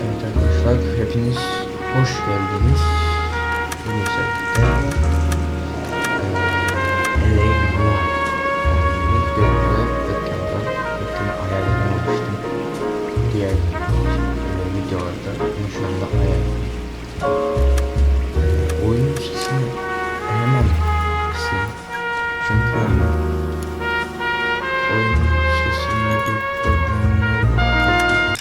Evet arkadaşlar, hepiniz hoş geldiniz. Bugün sizlerle bekleme ayarlarını almıştım. Diğer videolarda şu anda ayarladım. Oyunun sesini hemen kısayım. Çünkü oyunun sesinde bir problemler var.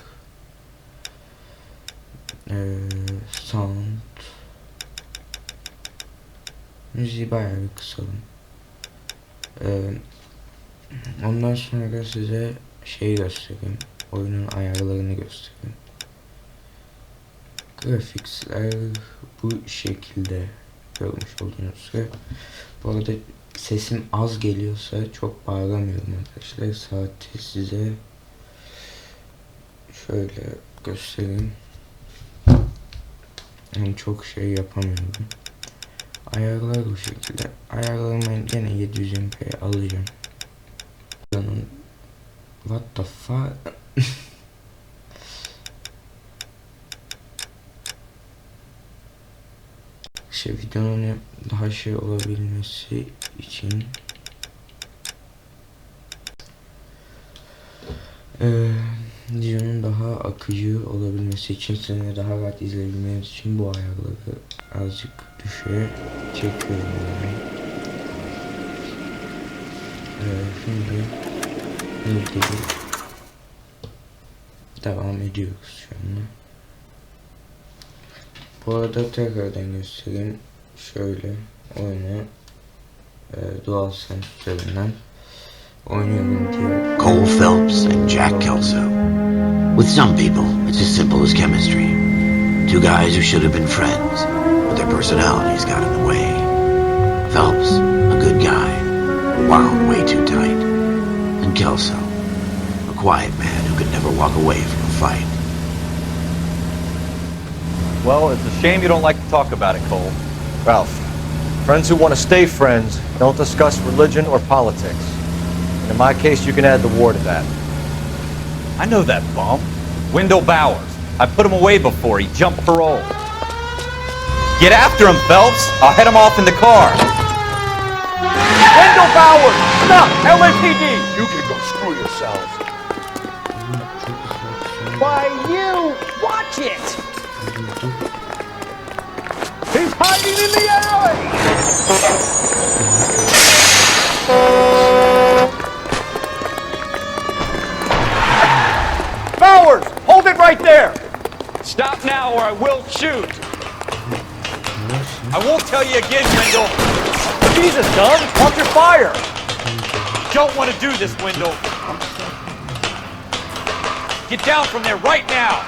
Sound müziği bayağı bir kısalım. Ondan sonra size şey göstereyim, oyunun ayarlarını göstereyim. Grafikler bu şekilde görmüş olduğunuz gibi. Bu arada sesim az geliyorsa çok bağlamıyorum arkadaşlar. Saati size şöyle göstereyim. Yani çok şey yapamıyorum. Ayarlar bu şekilde. Ayarlarımı ben gene 720p alacağım. What the fuck? Videonun daha şey olabilmesi için videonun daha akıcı olabilmesi için, seni daha rahat izleyebilmeniz için bu ayarları azıcık düşüğe çekiyorum yani. Şimdi devam ediyoruz şu anda. Bu arada tekrardan göstereyim. Şöyle oyunu DualSense üzerinden oynuyorum diye. Cole Phelps and Jack Kelso. With some people, it's as simple as chemistry. Two guys who should have been friends, but their personalities got in the way. Phelps, a good guy, wound way too tight. And Kelso, a quiet man who could never walk away from a fight. Well, it's a shame you don't like to talk about it, Cole. Ralph, friends who want to stay friends don't discuss religion or politics. And in my case, you can add the war to that. I know that bum. Wendell Bowers. I put him away before he jumped parole. Get after him, Phelps. I'll head him off in the car. Wendell Bowers! Stop! LAPD! You can go screw yourselves. Why, you! Watch it! He's hiding in the alley! Bowers! Hold it right there! Stop now or I will shoot! I won't tell you again, Wendell! Jesus, son! Watch your fire! Don't want to do this, Wendell! Get down from there right now!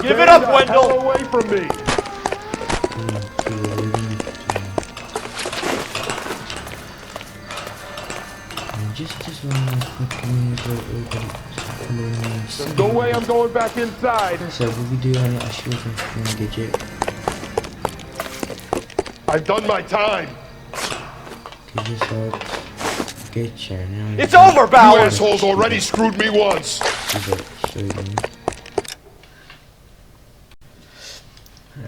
Give it up, Wendell! Get away from me! There's no way I'm going back inside. Arkadaşlar bu videoyu hani aşırı uzun gece. I've done my time. Gece saat geç yani. It's over, You Bowers! assholes already screwed me once. Size söyleyeyim.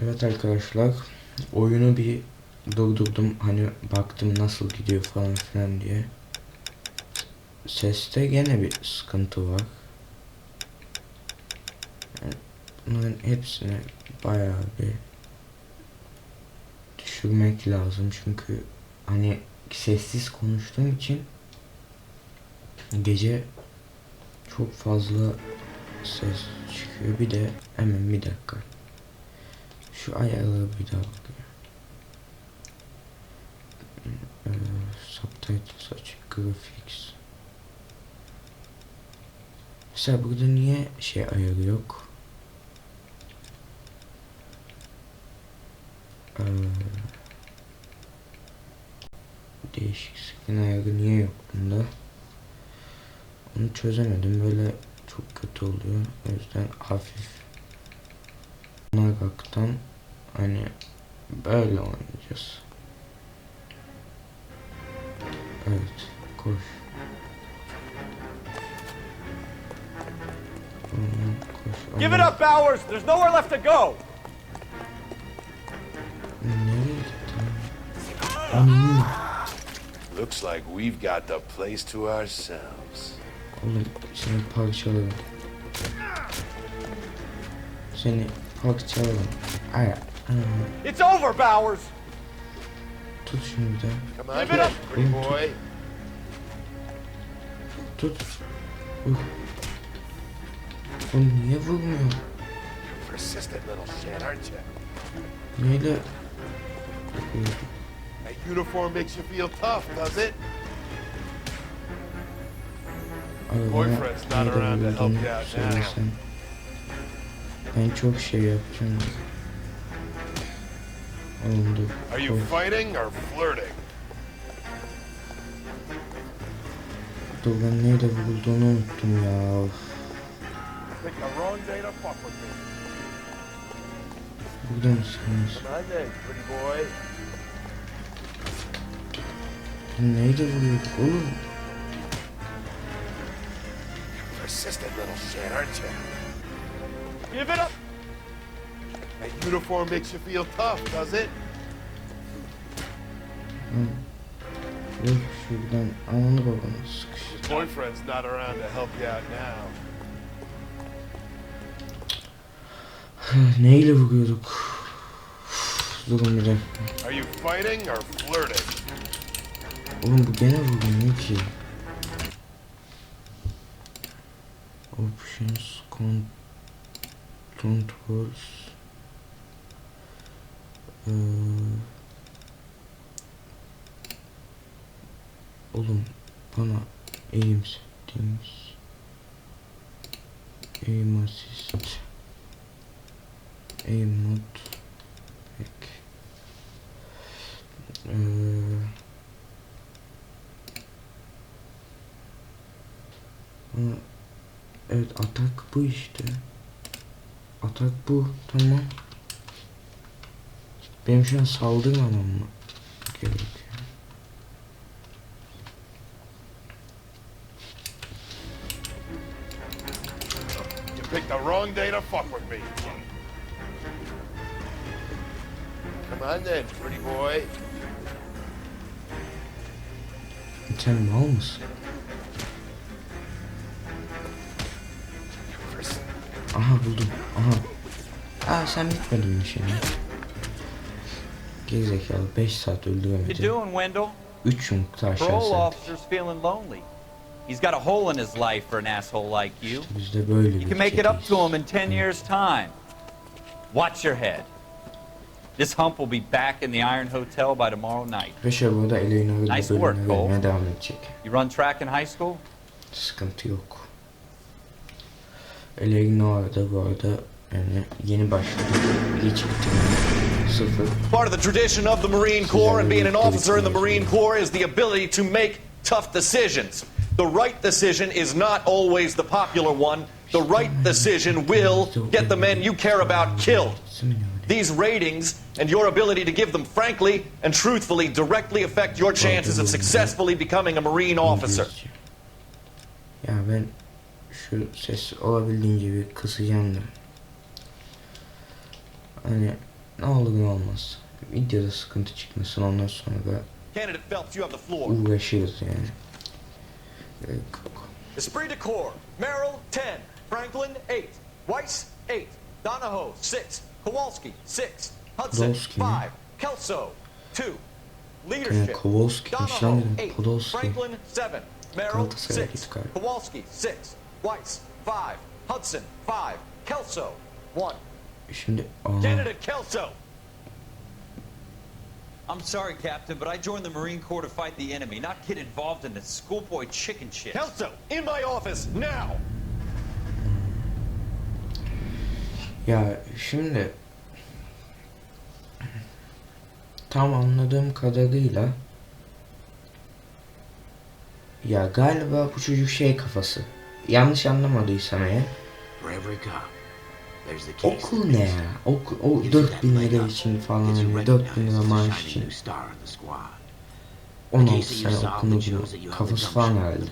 Evet arkadaşlar, oyunu bir durdurdum, hani baktım nasıl gidiyor falan filan diye. Seste gene bir sıkıntı var. Yani bunların hepsini bayağı bir düşürmek lazım, çünkü hani sessiz konuştuğum için gece çok fazla ses çıkıyor. Bir de hemen bir dakika. Şu ayarları bir daha bakayım. Subtitles açık, graphics. Mesela burada niye şey ayarı yok? Değişik skin ayarı niye yok bunda? Onu çözemedim. Böyle çok kötü oluyor. O yüzden hafif baktan hani böyle oynayacağız. Evet, koş. Give it up, Bowers! There's nowhere left to go! Nereye gitti? Anlıyorum. Looks like we've got the place to ourselves. Oğlum seni parçalarım. Seni parçalarım. Ay. It's over, Bowers! Tut şunu bir daha. Come on, Give it up. pretty boy. Tut. Oğlum niye vurmuyor? Persistent little shit, aren't you? Neyle? That uniform makes you feel tough, does it? Boyfriend's not around to help you out now. Söylesem. Ben çok şey yapacağım. Oğlum dur. Are you fighting or flirting? Dur ben neyle vurulduğunu unuttum ya. Pick the wrong day to fuck with me. Burada mısınız? Come on then, pretty boy. Neyle vuruyorduk oğlum? Persistent little shit, aren't you? Give it up! That uniform makes you feel tough, does it? Dur şuradan ananı babanı sıkış. Your boyfriend's not around to help you out now. Neyle vuruyorduk? Durun bir dakika. Are you fighting or flirting? Oğlum bu gene vurmuyor ki. Options, controls. Oğlum bana aim settings, aim assist, aim mod, back. Evet atak bu işte. Atak bu tamam. Benim şu an saldırmamam mı gerekiyor? You picked the wrong day to fuck with me. Come on then, pretty boy. Sen mal mısın? Aha buldum. Aha. Aa sen bitmedin mi şimdi? Gerizekalı 5 saat You öldüremedi. doing, Wendell? 3 yumrukta aşağı Parole sen. officer's feeling lonely. He's got a hole in his life for an asshole like you. Biz de böyle bir You can make it up to him in çeteyiz. 10 years' time. Watch your head. This hump will be back in the Iron Hotel by tomorrow night. Ve burada Eleanor'ın Nice da work, bölümüne Cole. vermeye devam edecek. You run track in high school? Sıkıntı yok. Eleanor da bu arada yani yeni başladı. Hiç bitirmedi. 0. Part of the tradition of the Marine Corps and being an officer in the Marine Corps is the ability to make tough decisions. The right decision is not always the popular one. The right decision will get the men you care about killed. These ratings and your ability to give them frankly and truthfully directly affect your chances of successfully becoming a Marine officer. Ya ben şu ses olabildiğince bir kısacağım da. Hani ne olur ne olmaz. Videoda sıkıntı çıkmasın ondan sonra da Candidate Phelps, you have the floor. uğraşırız yani. Gerek yok. Esprit de Corps, Merrill 10, Franklin 8, Weiss 8, Donahoe 6, Kowalski 6, Hudson Podolski 5, mi? Kelso 2, Yani Leadership, Kowalski'miş lan Donahoe dedim. 8, Podolski. Franklin 7, Merrill Galatasaray'a 6, git galiba. Kowalski 6, Weiss 5, Hudson 5, Kelso 1. Şimdi aha. Candidate Kelso! I'm sorry, Captain, but I joined the Marine Corps to fight the enemy, not get involved in this schoolboy chicken shit. Kelso, in my office, now! Ya şimdi tam anladığım kadarıyla ya galiba bu çocuk şey kafası. Yanlış anlamadıysam eğer. For every cop, there's the case. Okul ne ya? O 4000 lira için falan hani 4000 lira maaş için 16 sene okunu bu kafası falan herhalde.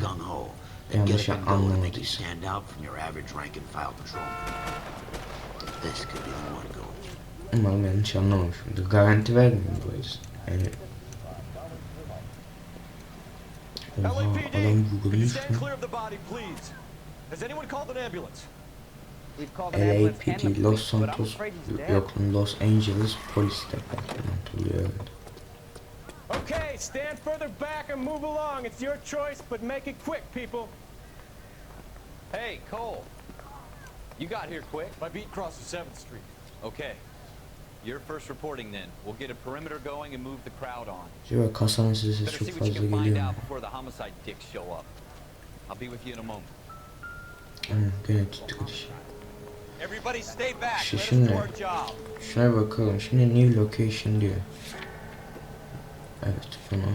Then get yanlış up and go to make you anlamadıysam. stand out from your average rank and file patrolman. This could be the one going through. Umarım yanlış anlamamışımdır. Garanti vermiyorum bu arada. Yani... Oha, LAPD, adam could you vurulmuş stand mu? clear of the body, please? Has anyone called an ambulance? We've called an ambulance and the LAPD, Los police, but I'm Santos, afraid he's dead. yok Los Angeles Polis Departmanı oluyor, evet. Okay, stand further back and move along. It's your choice, but make it quick, people. Hey, Cole. You got here quick. My beat crosses 7th Street. Okay. You're first reporting then. We'll get a perimeter going and move the crowd on. Acaba kasanın sesi Better çok see what you fazla can find geliyor mu? out before the homicide dicks show up. I'll be with you in a moment. Gene tuttuk işi. Everybody stay back. İşte Let us şimdi do our job. şuna bakalım. Şimdi new location diyor. Evet, bunu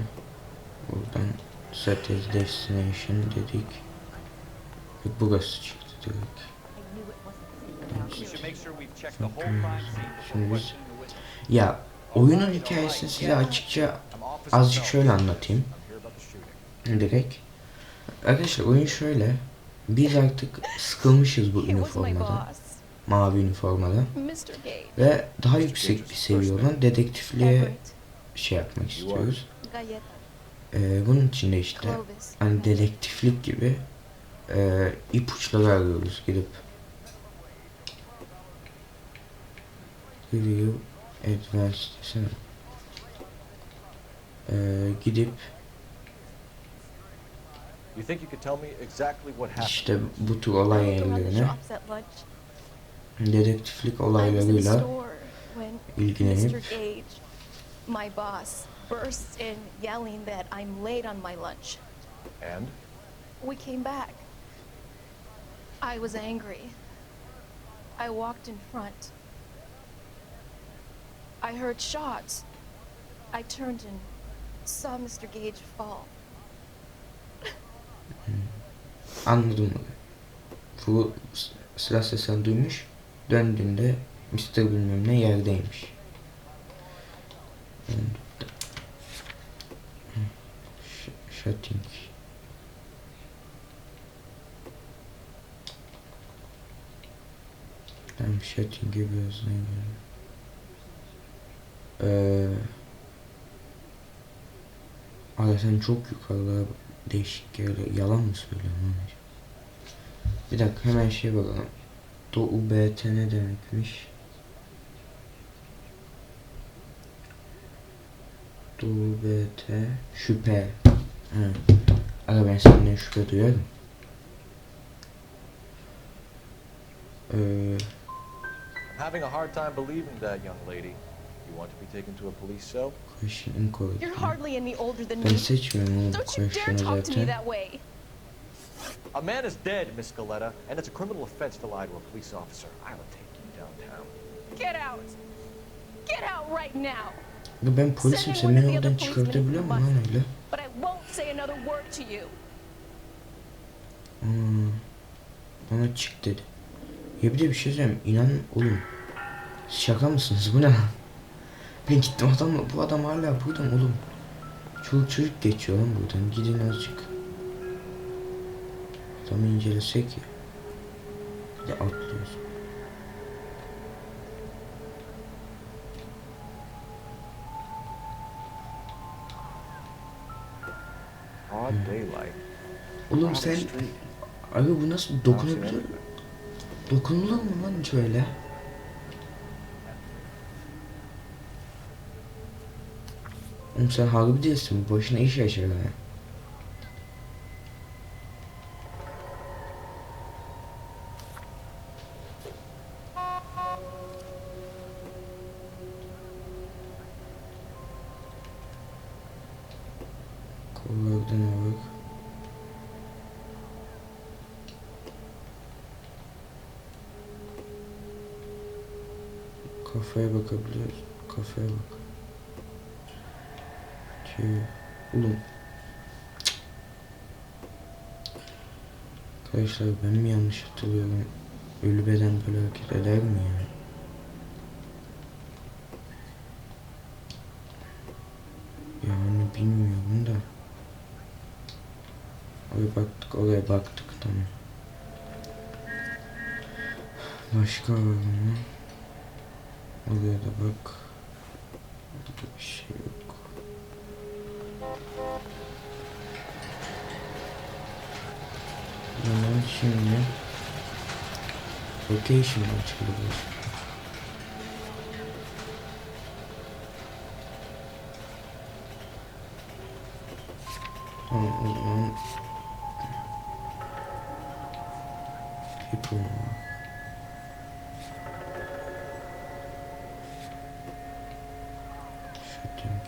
buradan set as destination dedik. Ve burası çıktı direkt. We should make sure we've checked the whole crime scene before Şimdi biz questioning the witness. ya oyunun hikayesini size açıkça azıcık şöyle anlatayım. Direkt. Arkadaşlar oyun şöyle. Biz artık sıkılmışız bu üniformadan. Mavi üniformadan. Ve daha yüksek bir seviye olan dedektifliğe şey yapmak istiyoruz. Bunun için de işte hani dedektiflik gibi ipuçları arıyoruz gidip. Review Advanced desene. Gidip You think you could tell me exactly what happened? işte bu tür olay yerlerine dedektiflik olaylarıyla ilgilenip my boss bursts in yelling that I'm late on my lunch. And? We came back. I was angry. I walked in front. I heard shots. I turned and saw Mr. Gage fall. anladım. Bu silah sesini duymuş. Döndüğünde Mr. bilmem ne yerdeymiş. Shooting. Tamam, shooting'e birazdan gelelim. Aga sen çok yukarıda değişik yerler. Yalan mı söylüyorsun lan? Bir dakika hemen şey bakalım. DUBT ne demekmiş? DUBT şüphe. Aga ben senden şüphe duyarım. I'm having a hard time believing that, young lady. You want to be taken to a police cell? Question incorrect. You're hardly any older than Ben me. seçmiyorum oğlum Don't you dare question'ı talk to me zaten. that way. A man is dead, Miss Scaletta, and it's a criminal offense to lie to a police officer. I will take you downtown. Get out. Get out right now. Ya ben polisim, sen beni oradan çıkartabiliyor musun lan öyle? But I won't say another word to you. Bana çık dedi. Ya bir de bir şey söyleyeyim. İnan oğlum. Şaka mısınız? Bu ne lan? Ben gittim adamla. Bu adam hala burada mı oğlum? Çoluk çocuk geçiyor lan buradan. Gidin azıcık. Adamı incelesek ya. Bir de atlıyoruz. Broad daylight. Oğlum sen... Abi bu nasıl dokunabilir? Dokunulur mu lan hiç öyle? Oğlum sen harbi değilsin. Başına iş yaşar ha. Kollardan bak. Kafaya bakabiliyoruz. Kafaya bak. Oğlum. Arkadaşlar ben mi yanlış hatırlıyorum? Ölü beden böyle hareket eder mi ya? Yani bilmiyorum da. Oraya baktık, tamam. Başka var mı? Oraya da bak. Burada bir şey yok. Hemen şimdi location açılıyor. Tamam, o zaman people var. Shooting.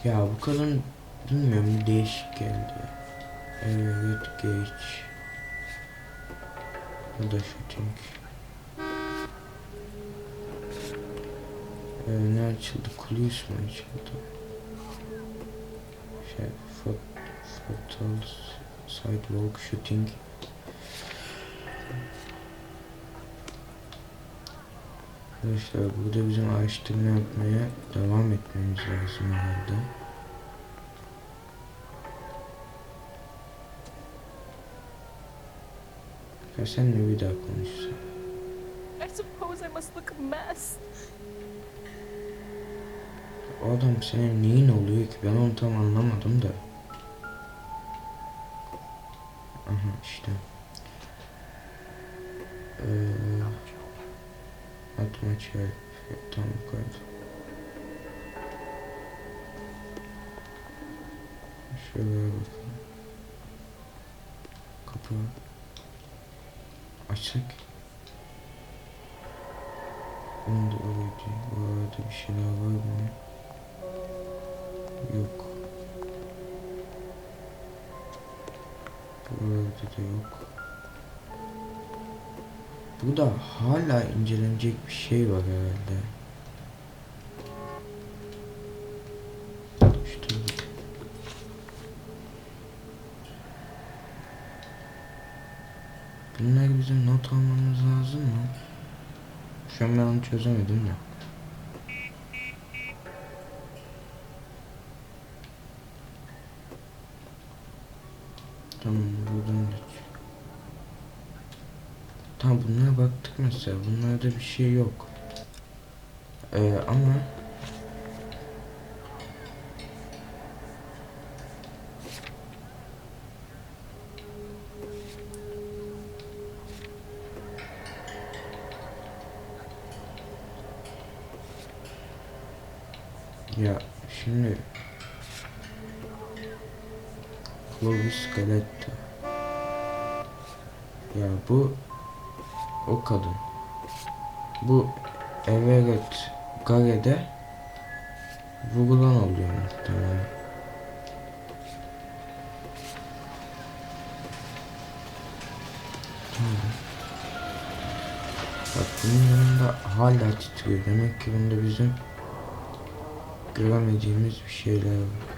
Ya bu kadın bilmiyorum, değişik geldi. Evet, geç. Bu da shooting. Ne açıldı? Kulüs mü açıldı? Fatal sidewalk shooting. Arkadaşlar burada bizim araştırma yapmaya devam etmemiz lazım herhalde. Ya senle bir daha konuşsam. I suppose I must look a mess. O adam senin neyin oluyor ki? Ben onu tam anlamadım da. Aha işte. Atmaç help. Tam koydu. Şöyle bakalım. Kapı açık. Bunu da öyleydi. Bu arada bir şeyler var mı? Yok. Bu arada da yok. Burada hala incelenecek bir şey var herhalde. İşte bunlar bizim not almamız lazım mı? Şu an ben onu çözemedim ya. Tamam, buradan geç. Tamam, bunlara baktık mesela. Bunlarda bir şey yok. Ama ya şimdi Clovis Galetta. Ya bu o kadın. Bu evet Gare'de vurulan oluyor muhtemelen. Tamam. Bak bunun yanında hala titriyor. Demek ki bunda bizim göremediğimiz bir şeyler var.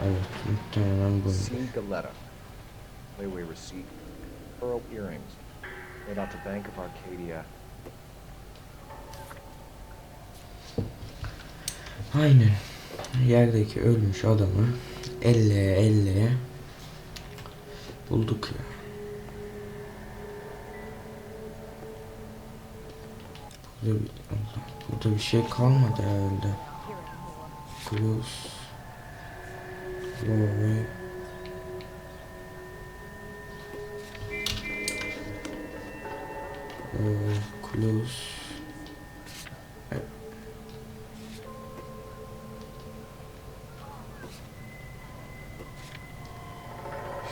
Evet, muhtemelen bu. Galetta. Layaway receipt. Pearl earrings. Made out to Bank of Arcadia. Aynen. Yerdeki ölmüş adamı elle bulduk ya. Burada bir şey kalmadı herhalde. Close. Go away. Close.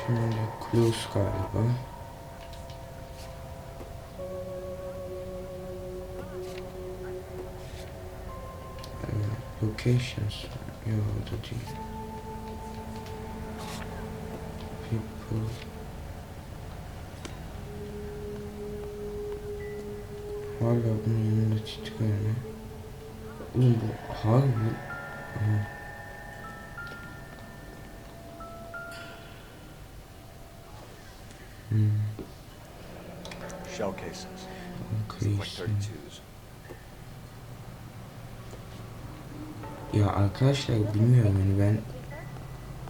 Şimdi close galiba. Locations. Yok, o da değil. People. Hala bunun yanında titriyor ne? Oğlum bu harbi. Aha. shell casings. Like Creation. 32s. Ya arkadaşlar bilmiyorum hani ben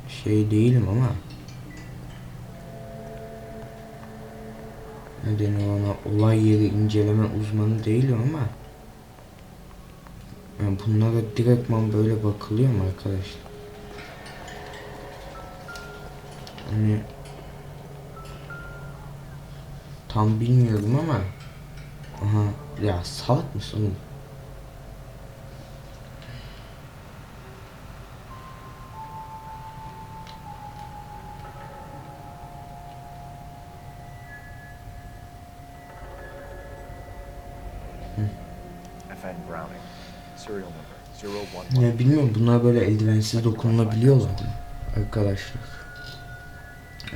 şey değilim ama nedeni ona olay yeri inceleme uzmanı değilim ama yani bunlara direktman böyle bakılıyor mu arkadaşlar? Hani tam bilmiyorum ama aha ya salak mısın oğlum? FN Browning. Serial number 011. Ya bilmiyorum bunlar böyle eldivensiz dokunulabiliyorlar mı arkadaşlar?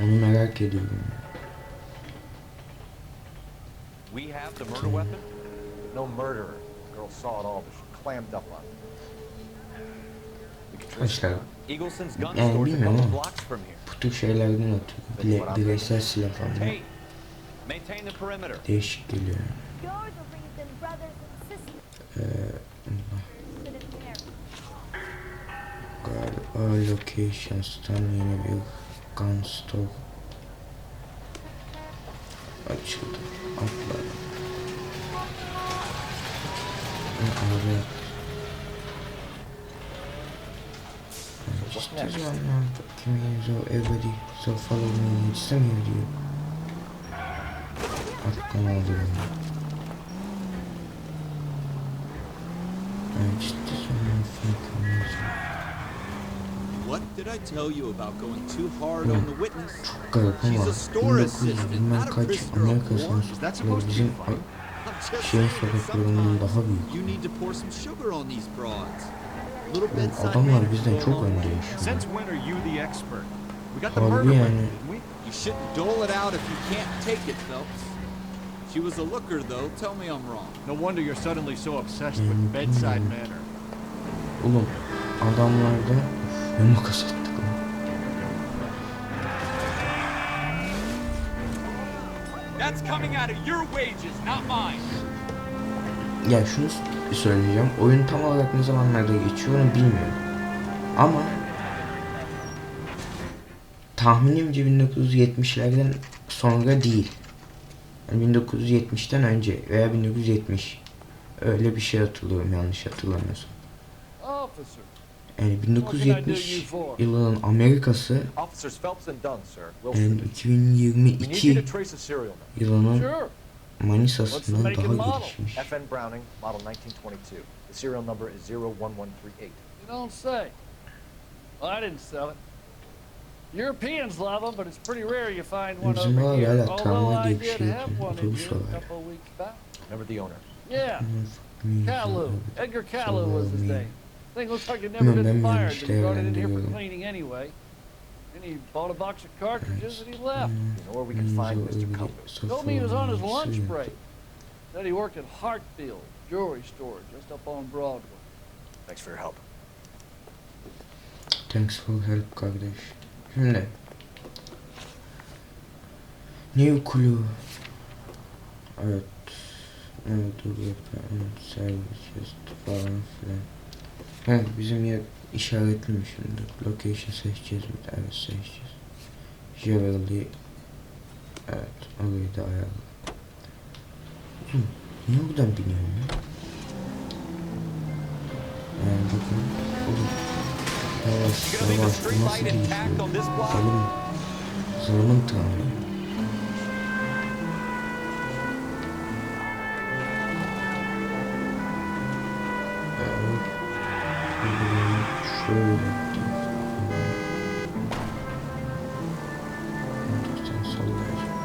Onu merak ediyorum. We have the murder weapon? No murderer. The girl saw it all, but she clammed up on it. We can trace Arkadaşlar Eagleson's gun yani store's a bilmiyorum couple ama blocks from here. bu tür şeylerden ötürü bireysel silah almak Hey, maintain the perimeter. değişik geliyor. You're the reason brothers and sisters sit in there. Galiba locations'tan yeni bir gun store açıldı. Atladım. Abi. Just as one now, so everybody so follow me. It's some of you. Aklıma alıyorum. Just as one now, What did I tell you about going too hard on the witness? garip She's ama a store 1900 assistant, bilmem not a kaç prisoner of Amerika war. Is that supposed to bizim be funny? I'm just şeyin saying, sokaklarından daha sometimes büyük. you need to pour some sugar on these broads. A little Oğlum, bedside adamlar manner bizden goes a çok long way. önde şu an. Since when are you the expert? We got the Harbi murder yani. weapon, didn't we? You shouldn't dole it out if you can't take it, Phelps. She was a looker, though. Tell me I'm wrong. No wonder you're suddenly so obsessed with bedside manner. Oğlum adamlarda ne makas attık lan. That's coming out of your wages, not mine. Ya şunu söyleyeceğim. Oyun tam olarak ne zamanlarda geçiyor onu bilmiyorum. Ama tahminimce 1970'lerden sonra değil. Yani 1970'ten önce veya 1970. Öyle bir şey hatırlıyorum yanlış hatırlamıyorsam. Yani 1970 yılının Amerika'sı Officers Phelps and Dunn, sir. Will yani shoot it. We need 2022 you to trace the serial number. yılının Sure. Manisa'sından What's the make and daha model? gelişmiş. FN Browning, model 1922. The serial number is 01138. You don't say. Well, I didn't sell it. Europeans love them, but it's pretty rare you find one Bizim over var here. ya Although travma I diye bir did şey have yapıyor. one in Otobüs here var a ya. couple of weeks back. Remember the owner? Yeah, Calou. Edgar Calou was his name. Thing looks like it never Bilmiyorum, been ben fired, işte but he brought it in here for değerlendiriyorum. cleaning anyway. Then he bought a box of cartridges and he left. You know where we can find Mr. Cutler? Told me he was on his lunch break. Said he worked at Hartfield Jewelry Store just up on Broadway. Thanks for your help. Thanks for help kardeş. Şimdi New Clue. Evet. Evet, services falan filan. Evet, bizim yer işaretli mi şimdi? Location seçeceğiz mi? Evet, seçeceğiz. Jewelry. Evet, orayı da ayarla. Niye buradan biniyorum ya? Yani bakın. Oğlum. Yavaş yavaş. Bu nasıl değişiyor? Zalımın tanrı. Şöyle. Sen sallayacağım.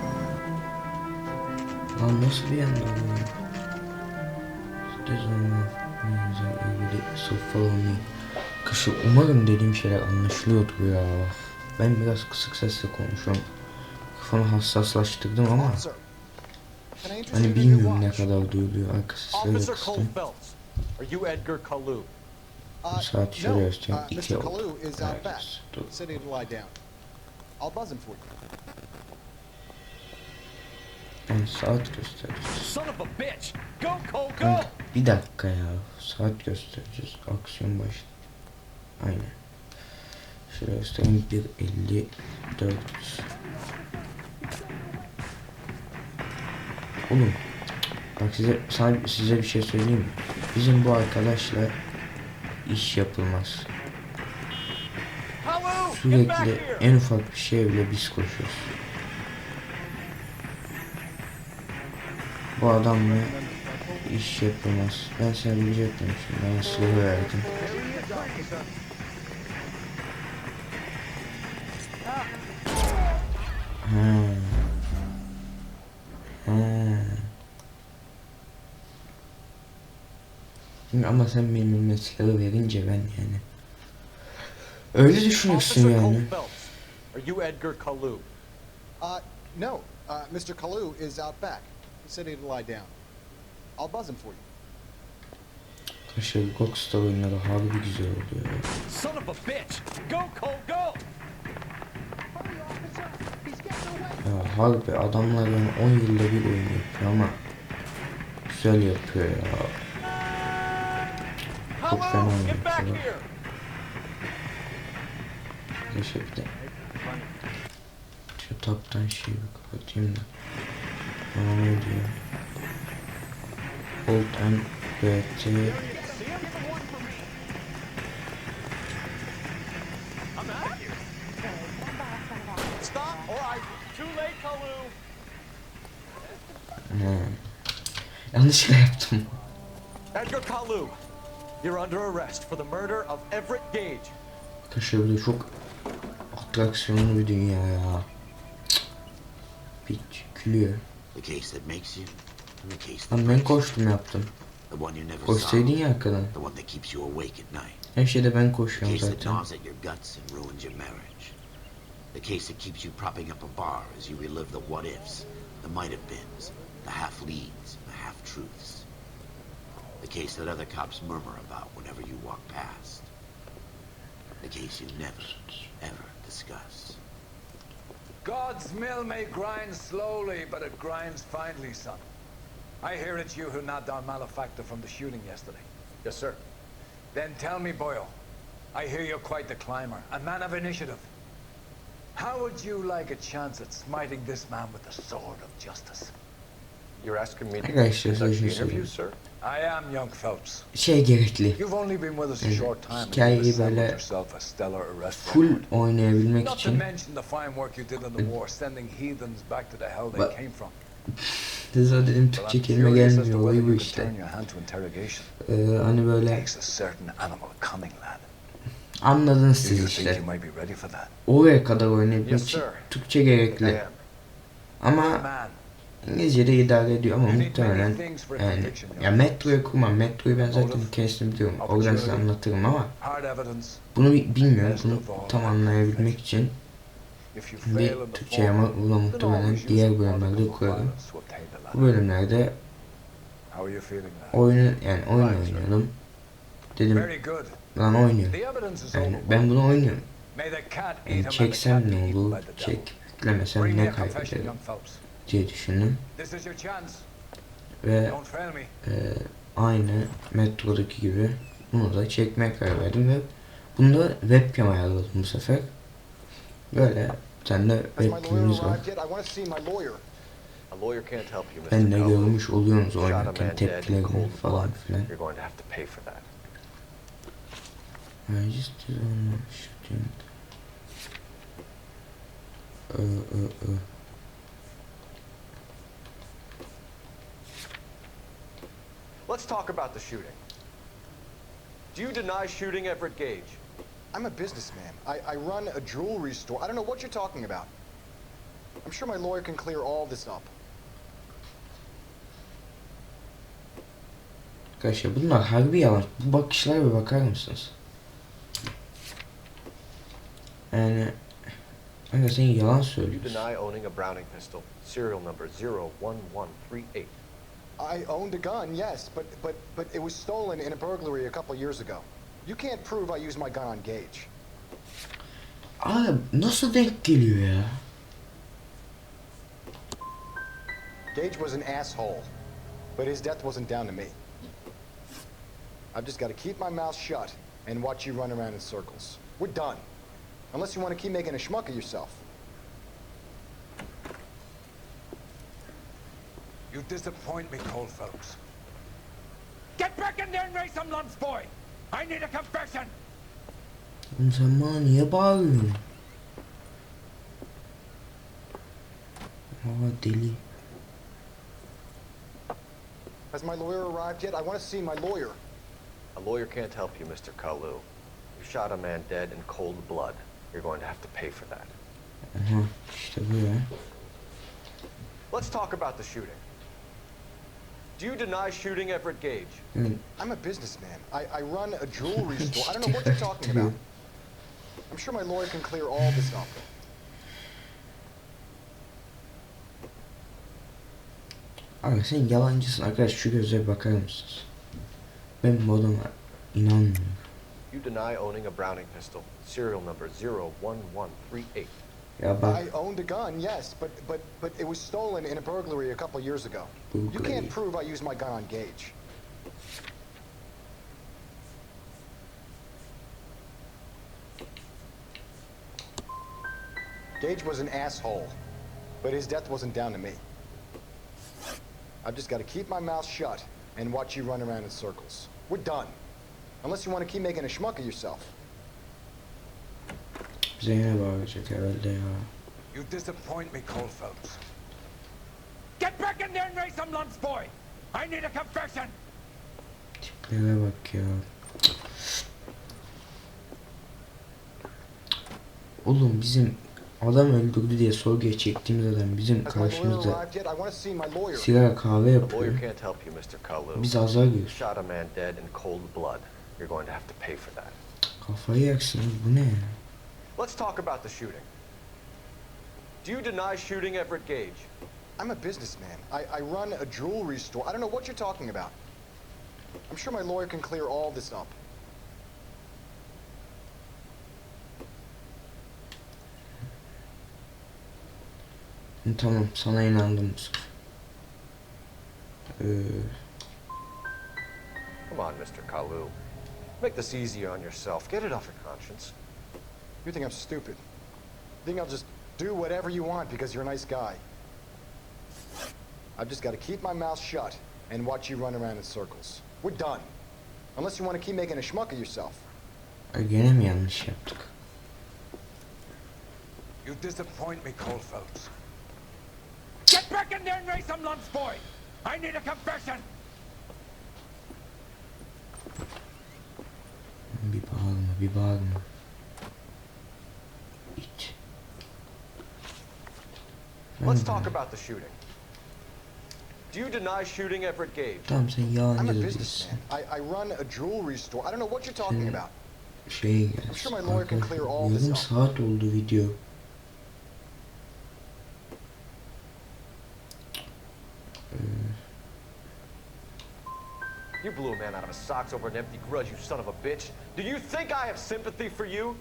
Lan nasıl bir yandan ya? Kışı umarım dediğim şeyler anlaşılıyordur ya. Ben biraz kısık sesle konuşuyorum. Kafamı hassaslaştırdım ama hani bilmiyorum ne kadar duyuluyor. Arka sesleri de Officer Cole kıstım. Phelps. Are you Edgar Calou? Saat şöyle göstereyim. Mr. 2 oldu. Kalou is out back, Evet, dur. sitting to lie down. I'll buzz him for you. Yani saat göstereceğiz. Son of a bitch! Go, Cole, go! Yani bir dakika ya. Saat göstereceğiz. Aksiyon başladı. Aynen. Şöyle göstereyim. 1.54. Oğlum. Bak size bir şey söyleyeyim mi? Bizim bu arkadaşla iş yapılmaz. Sürekli en ufak bir şeye bile biz koşuyoruz. Bu adamla iş yapılmaz. Ben sana bilecektim şimdi. Ben silahı verdim. Ama sen benim elime silahı verince ben yani öyle düşünüyorsun yani. Are you Edgar Kalu? No. Mr. Kalu is out back. He said he'd lie down. I'll buzz him for you. Arkadaşlar bu Rockstar oyunları harbi güzel oluyor ya. Son of a bitch! Go, Cole, go! Ya harbi adamlar yani 10 yılda bir oyun yapıyor ama güzel yapıyor ya. Çok fena oynuyor. Arkadaşlar bir de şu taptan şeyi bir kapatayım da. Bana ne diyor? Alt and BT. Yanlışlıkla yaptım. Edgar Kalu, you're under arrest for the murder of Everett Gage. Arkadaşlar bu da çok atraksiyonlu bir dünya ya. Piç külüyor. Lan ben koştum yaptım. Koşsaydın ya arkadan. Her şeyde ben koşuyorum zaten. The case that keeps you propping up a bar as you relive the what ifs, the might have beens, the half leads, the half truths. The case that other cops murmur about whenever you walk past. The case you never, ever discuss. God's mill may grind slowly, but it grinds finely, son. I hear it's you who nabbed our malefactor from the shooting yesterday. Yes, sir. Then tell me, Boyle, I hear you're quite the climber, a man of initiative. How would you like a chance at smiting this man with the sword of justice? You're asking me to Arkadaşlar conduct the sözünü interview, söyleyeyim. sir? I am, young Phelps. Şey gerekli. You've only been with us a short time. Hikayeyi böyle full oynayabilmek Not to için mention the fine work you did in the war, sending heathens back to the hell they came from. Zaten dedim Türkçe kelime gelmiyor olayı bu işte. Hani böyle anladınız siz işte. Oraya kadar oynayabilmek için Türkçe gerekli. Ama İngilizce'de idare ediyor ama muhtemelen yani ya metroyu kurmam. Metroyu ben zaten kestim diyorum. Oradan size anlatırım ama bunu bilmiyorum. Bunu tam anlayabilmek için bir Türkçe ama buna muhtemelen diğer bölümlerde kurarım. Bu bölümlerde oyun oynuyordum. Dedim lan oynuyorum. Yani ben bunu oynuyorum. Yani çeksem ne olur, çeklemesem ne kaybederim diye düşündüm. Ve aynı metrodaki gibi bunu da çekmeye karar verdim ve bunu da webcam ayarladım bu sefer. Böyle bir tane de webcam'imiz var. Ben de görmüş oluyorsunuz oynarken tepkilerimi falan filan. Let's talk about the shooting. Do you deny shooting Everett Gage? I'm a businessman. I run a jewelry store. I don't know what you're talking about. I'm sure my lawyer can clear all this up. Arkadaşlar bunlar harbi yalan. Bu bakışlara bir bakar mısınız? Yani sen yalan söylüyorsun. Deny owning a Browning pistol. Serial number 01138. I owned a gun, yes, but it was stolen in a burglary a couple years ago. You can't prove I used my gun on Gage. Abi nasıl denk geliyor ya? Gage was an asshole, but his death wasn't down to me. I've just got to keep my mouth shut and watch you run around in circles. We're done. Unless you want to keep making a schmuck of yourself. You disappoint me, Cole folks. Get back in there and raise some lumps, boy! I need a confession! Oğlum sen bana niye bağırıyorsun? Aa deli. Has my lawyer arrived yet? I want to see my lawyer. A lawyer can't help you, Mr. Kalu. You shot a man dead in cold blood. You're going to have to pay for that. Aha işte bu ya. Let's talk about the shooting. Do you deny shooting Everett Gage? I'm a businessman. I run a jewelry store. I don't know what you're talking about. I'm sure my lawyer can clear all this up. Abi sen yalancısın arkadaş, şu gözlere bakar mısınız? Ben bu adama inanmıyorum. You deny owning a Browning pistol, serial number 01138. Ya bak. I owned a gun, yes, but it was stolen in a burglary a couple years ago. Burglary. You can't prove I used my gun on Gage. Gage was an asshole, but his death wasn't down to me. I've just got to keep my mouth shut and watch you run around in circles. We're done. Unless you want to keep making a schmuck of yourself. Bize yine bağıracak herhalde ya. You disappoint me, Cole folks. Get back in there and raise some lumps, boy! I need a confession! Tiplere bak ya. Oğlum bizim adam öldürdü diye sorguya çektiğimiz adam bizim karşımızda sigara kahve yapıyor. Biz azar yiyoruz. Kafayı yersiniz, bu ne ya? Let's talk about the shooting. Do you deny shooting Everett Gage? I'm a businessman. I run a jewelry store. I don't know what you're talking about. I'm sure my lawyer can clear all this up. Tamam, sana inandım bu sefer. Come on, Mr. Kalu. Make this easier on yourself. Get it off your conscience. You think I'm stupid? You think I'll just do whatever you want because you're a nice guy? I've just got to keep my mouth shut and watch you run around in circles. We're done. Unless you want to keep making a schmuck of yourself. Gene mi yanlış yaptık? You disappoint me, Cole folks. Get back in there and raise some lumps, boy! I need a confession! Bir bağırma. İç. Let's talk about the shooting. Do you deny shooting Everett Gage? Tamam, sen I'm yalancı a da businessman. değilsin. I run a jewelry store. I don't know what you're talking about. Şey I'm sure my lawyer can clear all this yarım up. saat oldu video. You blew a man out of his socks over an empty grudge, you son of a bitch. Do you think I have sympathy for you?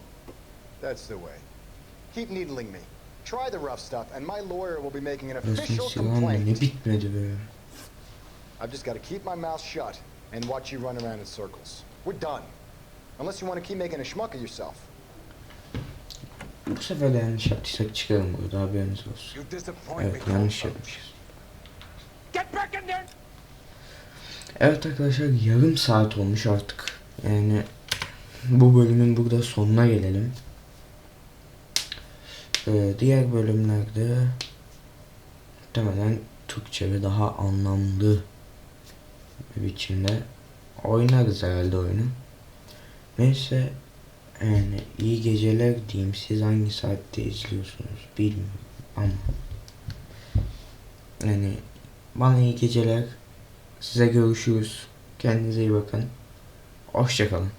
That's the way. Keep needling me. Try the rough stuff, and my lawyer will be making an Resmi official silahla complaint. ne bitmedi be. I've just got to keep my mouth shut and watch you run around in circles. We're done. Unless you want to keep making a schmuck of yourself. Bu sefer de yanlış yaptıysak çıkarım burada, haberiniz olsun. Evet, yanlış yapmışız. Evet arkadaşlar, yarım saat olmuş artık. Yani bu bölümün burada sonuna gelelim. Diğer bölümlerde muhtemelen Türkçe ve daha anlamlı bir biçimde oynarız herhalde oyunu. Neyse, yani iyi geceler diyeyim. Siz hangi saatte izliyorsunuz bilmiyorum ama yani bana iyi geceler. Size görüşürüz. Kendinize iyi bakın. Hoşça kalın.